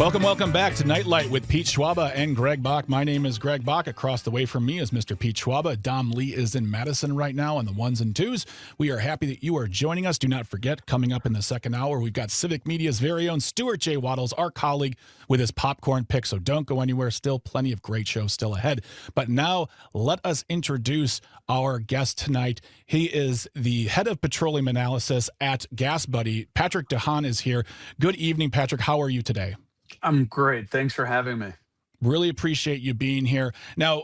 Welcome back to Nite Lite with Pete Schwaba and Greg Bach. My name is Greg Bach. Across the way from me is Mr. Pete Schwaba. Dom Lee is in Madison right now on the ones and twos. We are happy that you are joining us. Do not forget, coming up in the second hour, we've got Civic Media's very own Stuart J. Waddles, our colleague, with his popcorn pick. So don't go anywhere. Still plenty of great shows still ahead. But now let us introduce our guest tonight. He is the head of Petroleum Analysis at GasBuddy. Patrick Haan is here. Good evening, Patrick. How are you today? I'm great. Thanks for having me. Really appreciate you being here. Now,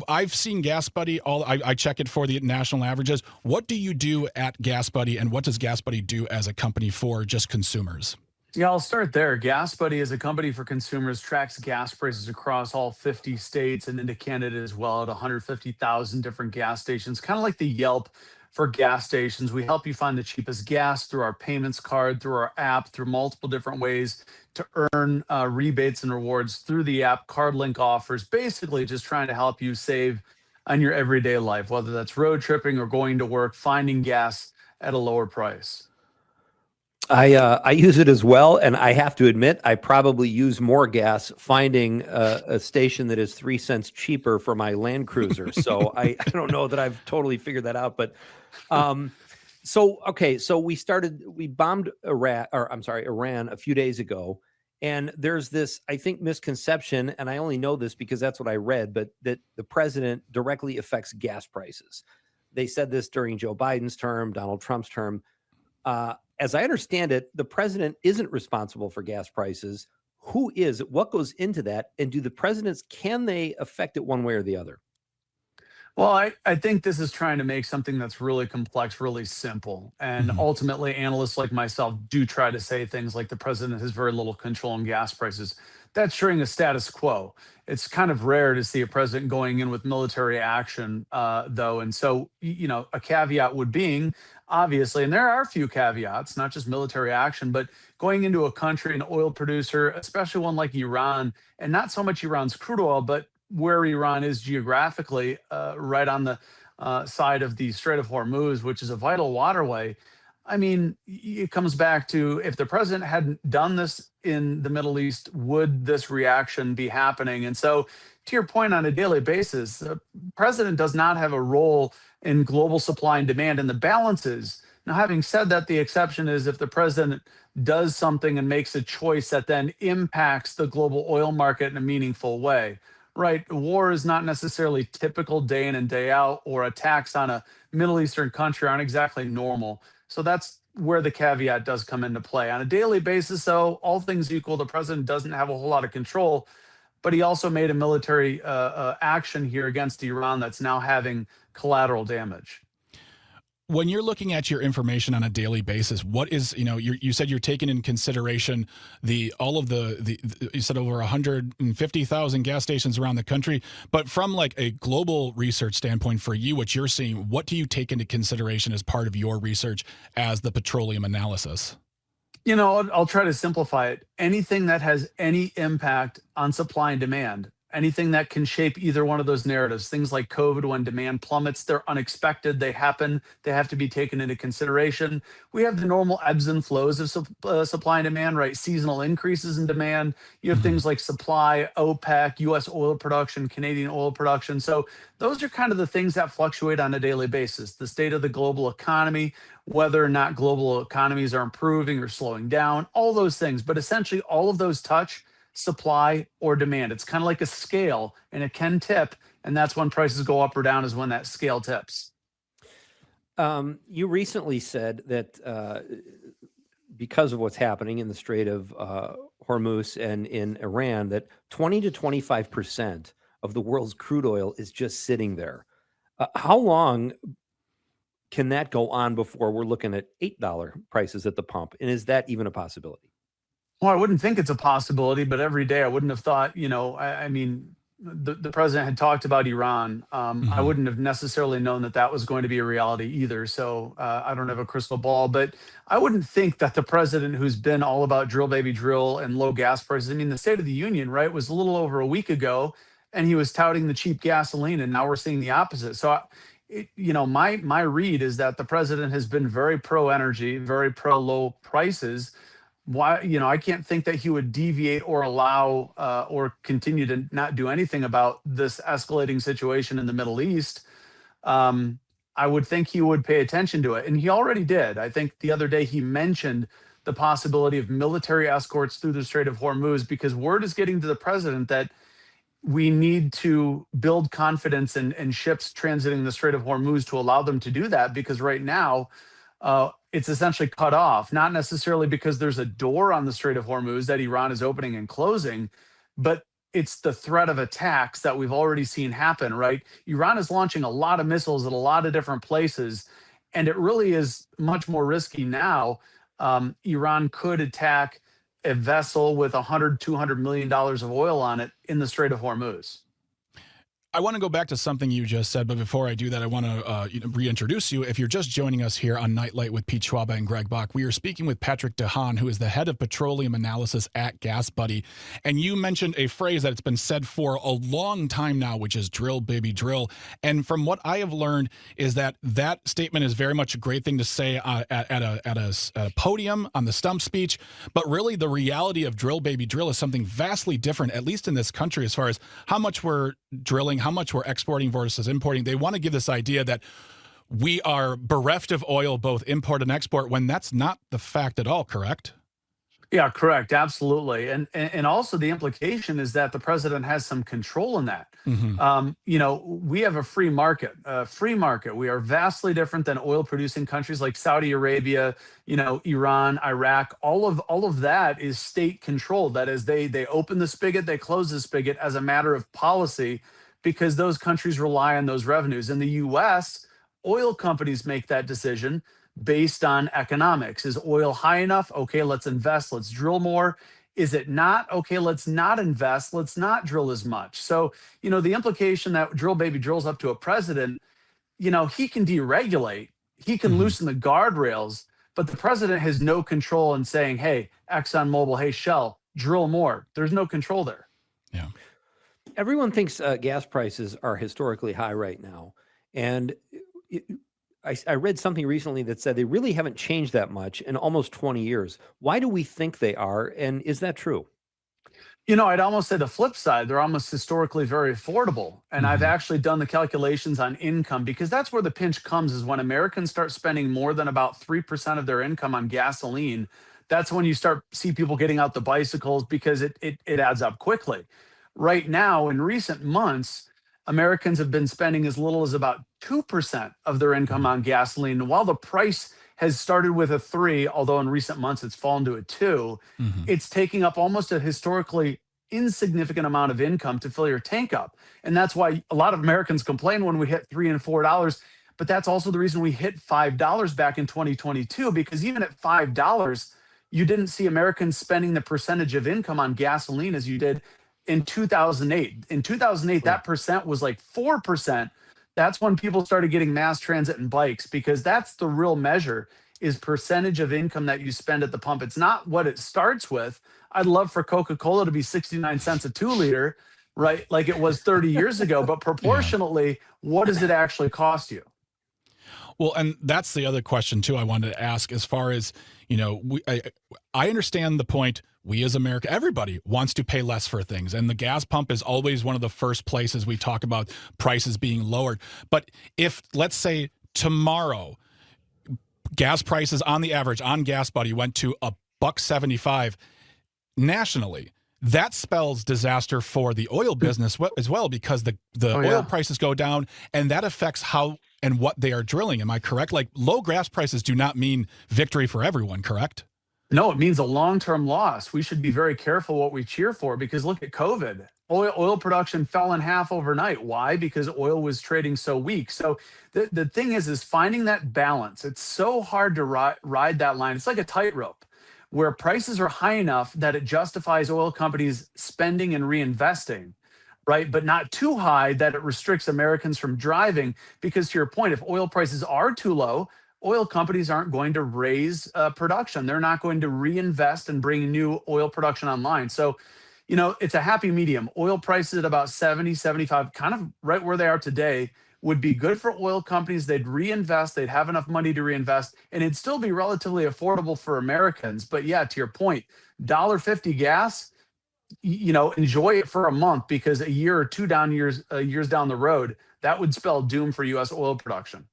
I've seen GasBuddy. I check it for the national averages. What do you do at GasBuddy, and what does GasBuddy do as a company for just consumers? Yeah, I'll start there. GasBuddy is a company for consumers, tracks gas prices across all 50 states and into Canada as well at 150,000 different gas stations, kind of like the Yelp for gas stations. We help you find the cheapest gas through our payments card, through our app, through multiple different ways to earn rebates and rewards through the app, card link offers, basically just trying to help you save on your everyday life, whether that's road tripping or going to work, finding gas at a lower price. I use it as well, and I have to admit, I probably use more gas finding a station that is 3 cents cheaper for my Land Cruiser. So I don't know that I've totally figured that out, but so we bombed Iran a few days ago, and there's this, I think, misconception, and I only know this because that's what I read, but that the president directly affects gas prices. They said this during Joe Biden's term, Donald Trump's term. As I understand it, the president isn't responsible for gas prices. Who is? What goes into that? And do the presidents, can they affect it one way or the other? Well, I think this is trying to make something that's really complex, really simple. And ultimately, analysts like myself do try to say things like the president has very little control on gas prices. That's during a status quo. It's kind of rare to see a president going in with military action, though. And so, a caveat would being, obviously, and there are a few caveats, not just military action, but going into a country, an oil producer, especially one like Iran, and not so much Iran's crude oil, but where Iran is geographically, right on the side of the Strait of Hormuz, which is a vital waterway. I mean, it comes back to, if the president hadn't done this in the Middle East, would this reaction be happening? And so, to your point, on a daily basis, the president does not have a role in global supply and demand and the balances. Now, having said that, the exception is if the president does something and makes a choice that then impacts the global oil market in a meaningful way. Right. War is not necessarily typical day in and day out, or attacks on a Middle Eastern country aren't exactly normal. So that's where the caveat does come into play. On a daily basis, though, all things equal, the president doesn't have a whole lot of control, but he also made a military action here against Iran that's now having collateral damage. When you're looking at your information on a daily basis, what is, you said you're taking in consideration you said over 150,000 gas stations around the country, but from like a global research standpoint for you, what you're seeing, what do you take into consideration as part of your research as the Petroleum Analysis? I'll try to simplify it. Anything that has any impact on supply and demand, anything that can shape either one of those narratives, things like COVID, when demand plummets, they're unexpected, they happen, they have to be taken into consideration. We have the normal ebbs and flows of supply and demand, right? Seasonal increases in demand. You have things like supply, OPEC, US oil production, Canadian oil production. So those are kind of the things that fluctuate on a daily basis. The state of the global economy, whether or not global economies are improving or slowing down, all those things. But essentially, all of those touch supply or demand. It's kind of like a scale, and it can tip, and that's when prices go up or down, is when that scale tips. You recently said that because of what's happening in the Strait of Hormuz and in Iran, that 20 to 25% of the world's crude oil is just sitting there. How long can that go on before we're looking at $8 prices at the pump? And is that even a possibility? Well, I wouldn't think it's a possibility, but every day I wouldn't have thought, I mean, the president had talked about Iran. I wouldn't have necessarily known that was going to be a reality either. So I don't have a crystal ball, but I wouldn't think that the president, who's been all about drill, baby, drill and low gas prices, I mean, the State of the Union, right, was a little over a week ago, and he was touting the cheap gasoline, and now we're seeing the opposite. So, my read is that the president has been very pro energy, very pro low prices, Why, I can't think that he would deviate or allow or continue to not do anything about this escalating situation in the Middle East. I would think he would pay attention to it. And he already did. I think the other day he mentioned the possibility of military escorts through the Strait of Hormuz, because word is getting to the president that we need to build confidence in ships transiting the Strait of Hormuz to allow them to do that, because right now it's essentially cut off, not necessarily because there's a door on the Strait of Hormuz that Iran is opening and closing, but it's the threat of attacks that we've already seen happen, right? Iran is launching a lot of missiles at a lot of different places, and it really is much more risky now. Iran could attack a vessel with $100-200 million of oil on it in the Strait of Hormuz. I want to go back to something you just said, but before I do that, I want to reintroduce you. If you're just joining us here on Nite Lite with Pete Schwaba and Greg Bach, we are speaking with Patrick Haan, who is the head of Petroleum Analysis at GasBuddy. And you mentioned a phrase that's been said for a long time now, which is drill, baby, drill. And from what I have learned is that that statement is very much a great thing to say at a podium on the stump speech. But really, the reality of drill, baby, drill is something vastly different, at least in this country, as far as how much we're drilling, how much we're exporting versus importing. They want to give this idea that we are bereft of oil, both import and export, when that's not the fact at all, correct? Yeah, correct. Absolutely. And also the implication is that the president has some control in that. We have a free market. We are vastly different than oil producing countries like Saudi Arabia, Iran, Iraq. All of that is state controlled. That is, they open the spigot, they close the spigot as a matter of policy, because those countries rely on those revenues. In the US, oil companies make that decision based on economics. Is oil high enough? Okay, let's invest. Let's drill more. Is it not? Okay, let's not invest. Let's not drill as much. So, the implication that drill baby drills up to a president, he can deregulate, he can loosen the guardrails, but the president has no control in saying, hey, ExxonMobil, hey, Shell, drill more. There's no control there. Yeah. Everyone thinks gas prices are historically high right now. And I read something recently that said they really haven't changed that much in almost 20 years. Why do we think they are? And is that true? I'd almost say the flip side. They're almost historically very affordable. And I've actually done the calculations on income, because that's where the pinch comes, is when Americans start spending more than about 3% of their income on gasoline. That's when you see people getting out the bicycles, because it adds up quickly. Right now, in recent months, Americans have been spending as little as about 2% of their income on gasoline. And while the price has started with a 3, although in recent months it's fallen to a 2, it's taking up almost a historically insignificant amount of income to fill your tank up. And that's why a lot of Americans complain when we hit $3 and $4. But that's also the reason we hit $5 back in 2022, because even at $5, you didn't see Americans spending the percentage of income on gasoline as you did in 2008. In 2008, that percent was like 4%. That's when people started getting mass transit and bikes, because that's the real measure, is percentage of income that you spend at the pump. It's not what it starts with. I'd love for Coca-Cola to be 69 cents a 2-liter, right? Like it was 30 years ago, but proportionally, what does it actually cost you? Well, and that's the other question too I wanted to ask, as far as, I understand the point. We as America, everybody wants to pay less for things. And the gas pump is always one of the first places we talk about prices being lowered. But if, let's say, tomorrow, gas prices on the average on GasBuddy went to $1.75 nationally, that spells disaster for the oil business as well, because the oil prices go down, and that affects how and what they are drilling. Am I correct? Like, low gas prices do not mean victory for everyone, correct? No, it means a long-term loss. We should be very careful what we cheer for, because look at COVID. Oil production fell in half overnight. Why? Because oil was trading so weak. So the thing is finding that balance. It's so hard to ride that line. It's like a tightrope, where prices are high enough that it justifies oil companies spending and reinvesting, right? But not too high that it restricts Americans from driving. Because to your point, if oil prices are too low, oil companies aren't going to raise production. They're not going to reinvest and bring new oil production online. So, it's a happy medium. Oil prices at about 70, 75, kind of right where they are today. would be good for oil companies. They'd reinvest, they'd have enough money to reinvest, and it'd still be relatively affordable for Americans. But yeah, to your point, $1.50 gas, enjoy it for a month, because a year or two years down the road, that would spell doom for U.S. oil production.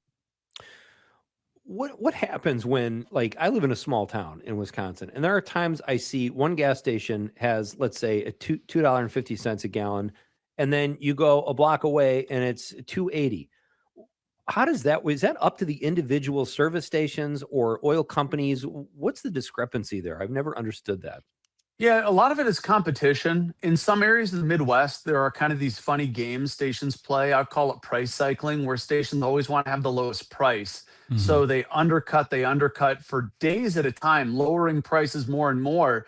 What happens when, like, I live in a small town in Wisconsin, and there are times I see one gas station has, let's say, a $2.50 a gallon, and then you go a block away and it's $2.80. How does that, is that up to the individual service stations or oil companies? What's the discrepancy there? I've never understood that. Yeah, a lot of it is competition. In some areas of the Midwest, there are kind of these funny games stations play. I call it price cycling, where stations always want to have the lowest price. So they undercut for days at a time, lowering prices more and more.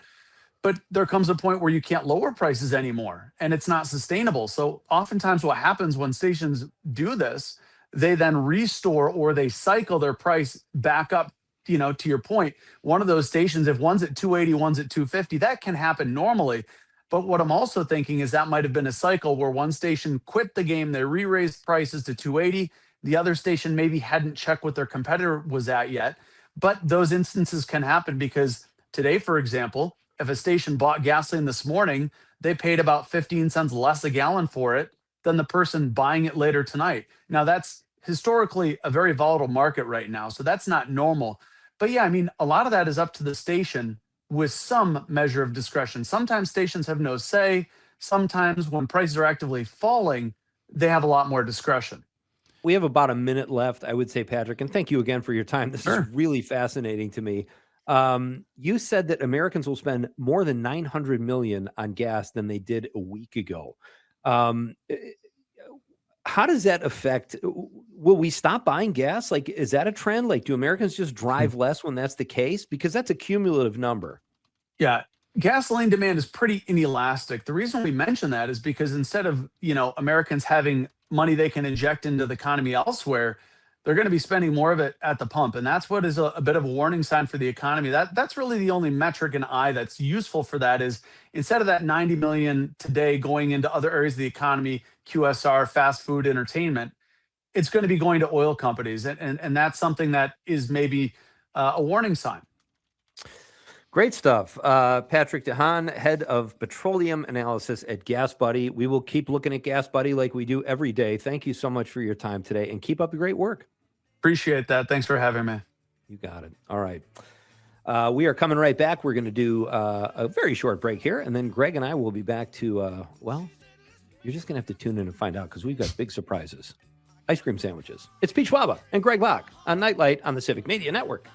But there comes a point where you can't lower prices anymore, and it's not sustainable. So oftentimes what happens when stations do this, they then restore or they cycle their price back up. To your point, one of those stations, if one's at 280, one's at 250, that can happen normally. But what I'm also thinking is that might have been a cycle where one station quit the game, they re-raised prices to 280. The other station maybe hadn't checked what their competitor was at yet. But those instances can happen, because today, for example, if a station bought gasoline this morning, they paid about 15 cents less a gallon for it than the person buying it later tonight. Now, that's historically a very volatile market right now, so that's not normal. But yeah, I mean, a lot of that is up to the station with some measure of discretion. Sometimes stations have no say. Sometimes when prices are actively falling, they have a lot more discretion. We have about a minute left, I would say, Patrick, and thank you again for your time. This is really fascinating to me. You said that Americans will spend more than $900 million on gas than they did a week ago. How does that affect? Will we stop buying gas? Like, is that a trend? Like, do Americans just drive less when that's the case? Because that's a cumulative number. Yeah. Gasoline demand is pretty inelastic. The reason we mention that is because instead of, Americans having money they can inject into the economy elsewhere, they're going to be spending more of it at the pump. And that's what is a bit of a warning sign for the economy. That's really the only metric in eye that's useful for that, is instead of that 90 million today going into other areas of the economy, QSR, fast food, entertainment, it's going to be going to oil companies. And that's something that is maybe a warning sign. Great stuff. Patrick Haan, head of Petroleum Analysis at GasBuddy. We will keep looking at GasBuddy like we do every day. Thank you so much for your time today, and keep up the great work. Appreciate that. Thanks for having me. You got it. All right. We are coming right back. We're going to do a very short break here, and then Greg and I will be back to, you're just going to have to tune in and find out, because we've got big surprises. Ice cream sandwiches. It's Pete Schwaba and Greg Bach on Nite Lite on the Civic Media Network.